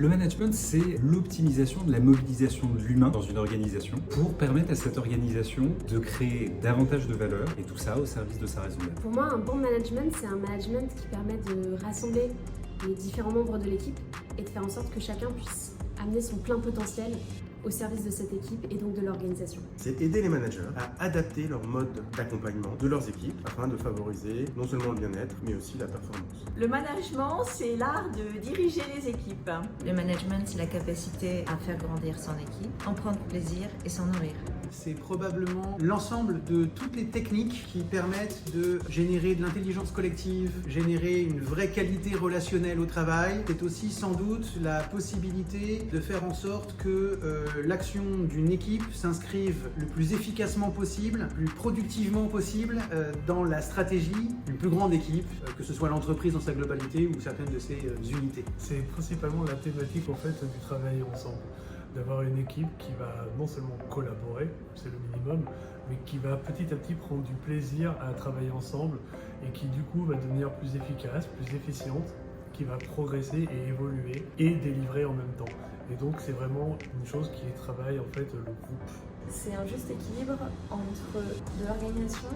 Le management, c'est l'optimisation de la mobilisation de l'humain dans une organisation pour permettre à cette organisation de créer davantage de valeur et tout ça au service de sa raison d'être. Pour moi, un bon management, c'est un management qui permet de rassembler les différents membres de l'équipe et de faire en sorte que chacun puisse amener son plein potentiel au service de cette équipe et donc de l'organisation. C'est aider les managers à adapter leur mode d'accompagnement de leurs équipes afin de favoriser non seulement le bien-être, mais aussi la performance. Le management, c'est l'art de diriger les équipes. Le management, c'est la capacité à faire grandir son équipe, en prendre plaisir et s'en nourrir. C'est probablement l'ensemble de toutes les techniques qui permettent de générer de l'intelligence collective, générer une vraie qualité relationnelle au travail. C'est aussi sans doute la possibilité de faire en sorte que l'action d'une équipe s'inscrive le plus efficacement possible, le plus productivement possible dans la stratégie d'une plus grande équipe, que ce soit l'entreprise dans sa globalité ou certaines de ses unités. C'est principalement la thématique en fait du travail ensemble. D'avoir une équipe qui va non seulement collaborer, c'est le minimum, mais qui va petit à petit prendre du plaisir à travailler ensemble et qui du coup va devenir plus efficace, plus efficiente, qui va progresser et évoluer et délivrer en même temps. Et donc c'est vraiment une chose qui travaille en fait le groupe. C'est un juste équilibre entre de l'organisation,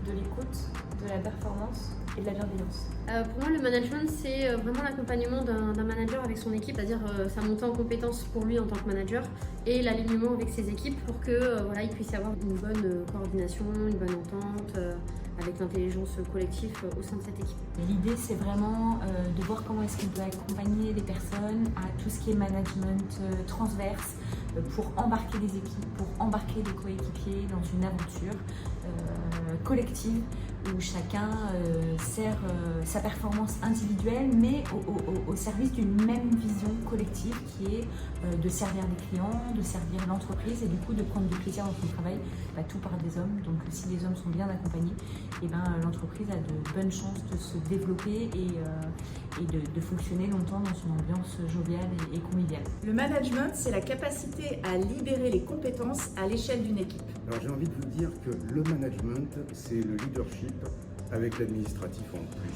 de l'écoute, de la performance et de la bienveillance. Pour moi, le management, c'est vraiment l'accompagnement d'un manager avec son équipe, c'est-à-dire sa montée en compétences pour lui en tant que manager et l'alignement avec ses équipes pour que il puisse y avoir une bonne coordination, une bonne entente avec l'intelligence collective au sein de cette équipe. L'idée, c'est vraiment de voir comment est-ce qu'on peut accompagner les personnes à tout ce qui est management transverse pour embarquer des équipes, pour embarquer des coéquipiers dans une aventure collective où chacun sert sa performance individuelle mais au service d'une même vision collective qui est de servir les clients, de servir l'entreprise et du coup de prendre du plaisir dans son travail, tout par des hommes. Donc si les hommes sont bien accompagnés, l'entreprise a de bonnes chances de se développer et de fonctionner longtemps dans une ambiance joviale et conviviale. Le management, c'est la capacité à libérer les compétences à l'échelle d'une équipe. Alors j'ai envie de vous dire que le management, c'est le leadership avec l'administratif en plus.